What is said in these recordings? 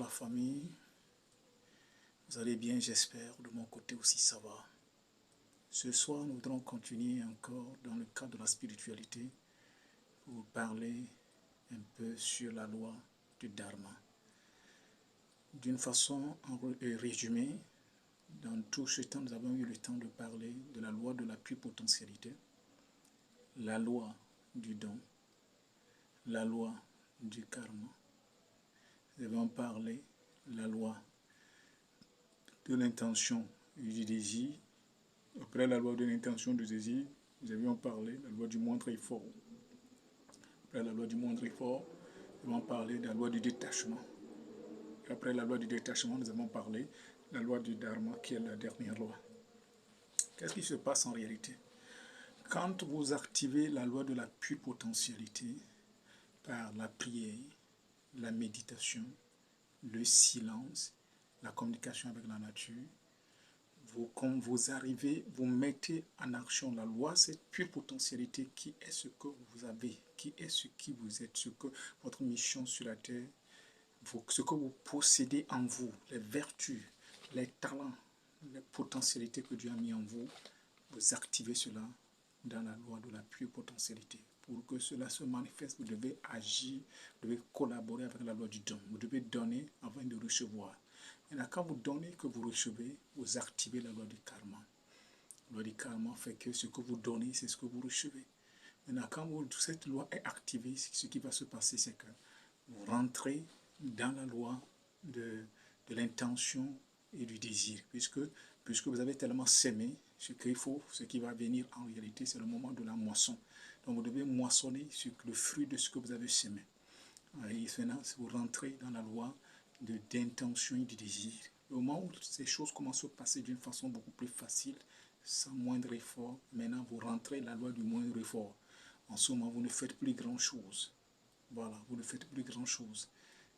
la famille. Vous allez bien, j'espère. De mon côté aussi, ça va. Ce soir, nous voudrons continuer encore dans le cadre de la spiritualité pour vous parler un peu sur la loi du Dharma. D'une façon résumée, dans tout ce temps, nous avons eu le temps de parler de la loi de la pluripotentialité, la loi du don, la loi du karma. Nous avons parlé de la loi de l'intention et du désir. Après la loi de l'intention et du désir, nous avions parlé de la loi du moindre effort. Après la loi du moindre effort, nous avons parlé de la loi du détachement. Et après la loi du détachement, nous avons parlé de la loi du Dharma, qui est la dernière loi. Qu'est-ce qui se passe en réalité? Quand vous activez la loi de la pluripotentialité par la prière, la méditation, le silence, la communication avec la nature, quand vous arrivez, vous mettez en action la loi, cette pluripotentialité qui est ce que vous avez, qui est ce qui vous êtes, ce que votre mission sur la terre, ce que vous possédez en vous, les vertus, les talents, les potentialités que Dieu a mis en vous, vous activez cela dans la loi de la pluripotentialité. Pour que cela se manifeste, vous devez agir, vous devez collaborer avec la loi du don. Vous devez donner avant de recevoir. Maintenant, quand vous donnez, que vous recevez, vous activez la loi du karma. La loi du karma fait que ce que vous donnez, c'est ce que vous recevez. Maintenant, quand cette loi est activée, ce qui va se passer, c'est que vous rentrez dans la loi de l'intention et du désir, puisque vous avez tellement sémé ce qu'il faut, ce qui va venir en réalité, c'est le moment de la moisson. Donc vous devez moissonner le fruit de ce que vous avez sémé. Et maintenant, vous rentrez dans la loi d'intention et du désir. Au moment où ces choses commencent à se passer d'une façon beaucoup plus facile, sans moindre effort, maintenant vous rentrez dans la loi du moindre effort. En ce moment, vous ne faites plus grand-chose. Voilà, vous ne faites plus grand-chose.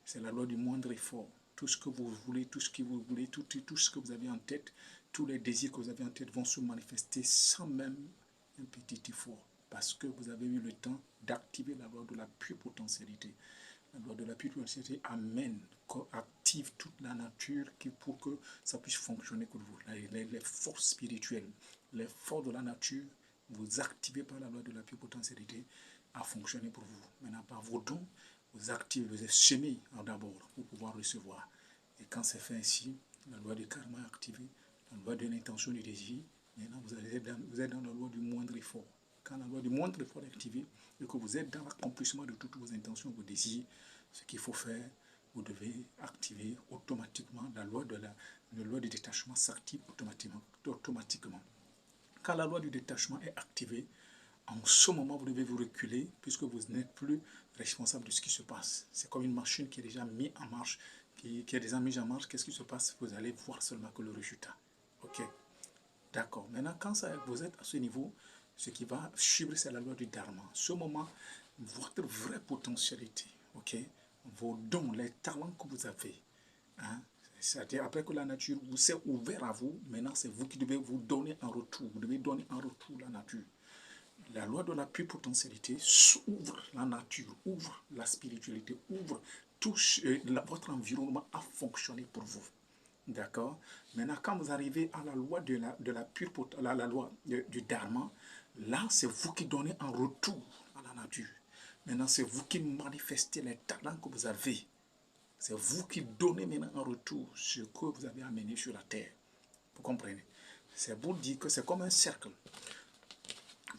C'est la loi du moindre effort. Tout ce que vous voulez, tout ce que vous voulez, tout ce que vous avez en tête, tous les désirs que vous avez en tête vont se manifester sans même un petit effort. Parce que vous avez eu le temps d'activer la loi de la pluripotentialité. La loi de la pluripotentialité active toute la nature pour que ça puisse fonctionner pour vous. Les forces spirituelles, les forces de la nature, vous activez par la loi de la pluripotentialité à fonctionner pour vous. Maintenant, par vos dons, vous activez, vous êtes semé d'abord pour pouvoir recevoir. Et quand c'est fait ainsi, la loi du karma est activée, la loi de l'intention du désir, maintenant vous êtes dans la loi du moindre effort. Quand la loi du moindre effort est activée et que vous êtes dans l'accomplissement de toutes vos intentions, vos désirs, ce qu'il faut faire, vous devez activer automatiquement la loi du détachement s'active automatiquement. Quand la loi du détachement est activée, en ce moment, vous devez vous reculer puisque vous n'êtes plus responsable de ce qui se passe. C'est comme une machine qui est déjà mise en marche, qui est déjà mise en marche. Qu'est-ce qui se passe? Vous allez voir seulement que le résultat. Ok, d'accord. Maintenant, quand vous êtes à ce niveau, ce qui va suivre, c'est la loi du Dharma. En ce moment, votre vraie potentialité, ok, vos dons, les talents que vous avez, hein, c'est-à-dire après que la nature vous s'est ouverte à vous, maintenant c'est vous qui devez vous donner en retour. Vous devez donner en retour la nature. La loi de la pluripotentialité ouvre la nature, ouvre la spiritualité, ouvre tout votre environnement à fonctionner pour vous. D'accord? Maintenant, quand vous arrivez à la loi la loi du Dharma, là, c'est vous qui donnez en retour à la nature. Maintenant, c'est vous qui manifestez les talents que vous avez. C'est vous qui donnez maintenant en retour ce que vous avez amené sur la terre. Vous comprenez? C'est pour dire que c'est comme un cercle.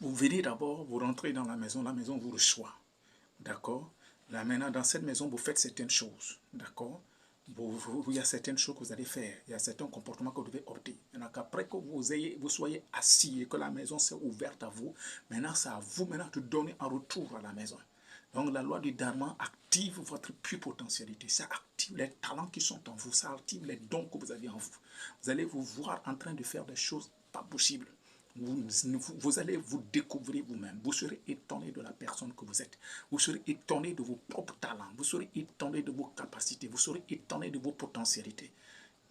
Vous venez d'abord, vous rentrez dans la maison vous reçoit. D'accord? Là maintenant, dans cette maison, vous faites certaines choses. D'accord? Il y a certaines choses que vous allez faire. Il y a certains comportements que vous devez opter. Après que vous soyez assis et que la maison s'est ouverte à vous, maintenant, c'est à vous maintenant de donner un retour à la maison. Donc, la loi du Dharma active votre pluripotentialité. Ça active les talents qui sont en vous. Ça active les dons que vous avez en vous. Vous allez vous voir en train de faire des choses pas possibles. Vous allez vous découvrir vous-même. Vous serez étonné de la personne que vous êtes. Vous serez étonné de vos propres talents. Vous serez étonné de vos capacités. Vous serez étonné de vos potentialités.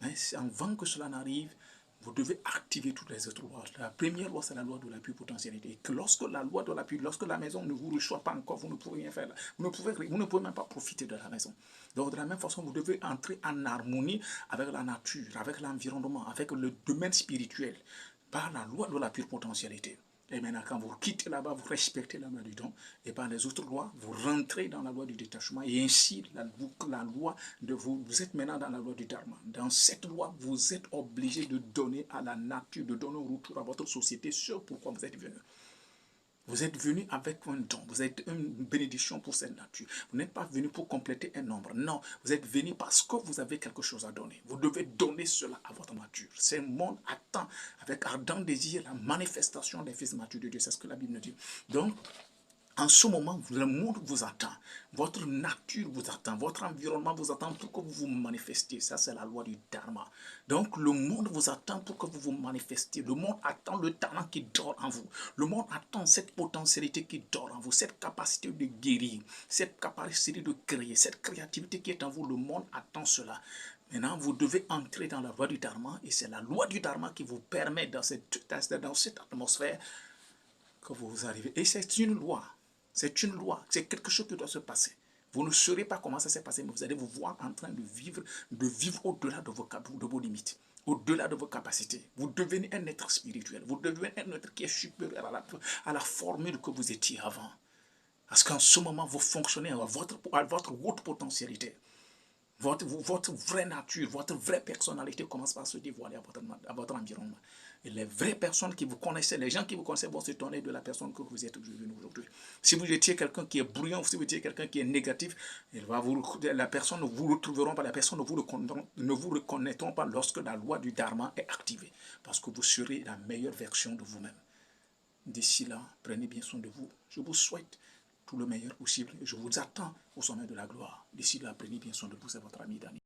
Mais avant que cela n'arrive, vous devez activer toutes les autres lois. La première loi, c'est la loi de la pure potentialité. Et que lorsque la loi de la pure, lorsque la maison ne vous reçoit pas encore, vous ne pouvez rien faire. Vous ne pouvez même pas profiter de la maison. Donc, de la même façon, vous devez entrer en harmonie avec la nature, avec l'environnement, avec le domaine spirituel, par la loi de la pure potentialité. Et maintenant, quand vous quittez là-bas, vous respectez la loi du don. Et par les autres lois, vous rentrez dans la loi du détachement. Et ainsi, la loi de vous êtes maintenant dans la loi du dharma. Dans cette loi, vous êtes obligé de donner à la nature, de donner un retour à votre société ce pourquoi vous êtes venu. Vous êtes venu avec un don, vous êtes une bénédiction pour cette nature. Vous n'êtes pas venu pour compléter un nombre. Non, vous êtes venu parce que vous avez quelque chose à donner. Vous devez donner cela à votre nature. Ce monde attend avec ardent désir la manifestation des fils matures de Dieu. C'est ce que la Bible nous dit. Donc, en ce moment, le monde vous attend. Votre nature vous attend. Votre environnement vous attend pour que vous vous manifestiez. Ça, c'est la loi du dharma. Donc, le monde vous attend pour que vous vous manifestiez. Le monde attend le talent qui dort en vous. Le monde attend cette potentialité qui dort en vous. Cette capacité de guérir. Cette capacité de créer. Cette créativité qui est en vous. Le monde attend cela. Maintenant, vous devez entrer dans la loi du dharma. Et c'est la loi du dharma qui vous permet, dans cette atmosphère, que vous arrivez. Et c'est une loi. C'est une loi. C'est quelque chose qui doit se passer. Vous ne saurez pas comment ça s'est passé, mais vous allez vous voir en train de vivre au-delà de vos limites, au-delà de vos capacités. Vous devenez un être spirituel. Vous devenez un être qui est supérieur à la formule que vous étiez avant. Parce qu'en ce moment, vous fonctionnez à votre haute potentialité. Votre vraie nature, votre vraie personnalité commence par se dévoiler à votre environnement. Et les vraies personnes qui vous connaissaient, les gens qui vous connaissaient vont s'étonner de la personne que vous êtes aujourd'hui. Si vous étiez quelqu'un qui est bruyant, si vous étiez quelqu'un qui est négatif, la personne ne vous retrouveront pas, la personne ne vous reconnaîtront pas lorsque la loi du dharma est activée. Parce que vous serez la meilleure version de vous-même. D'ici là, prenez bien soin de vous. Je vous souhaite tout le meilleur possible et je vous attends au sommet de la gloire. D'ici là, prenez bien soin de vous, c'est votre ami Dani.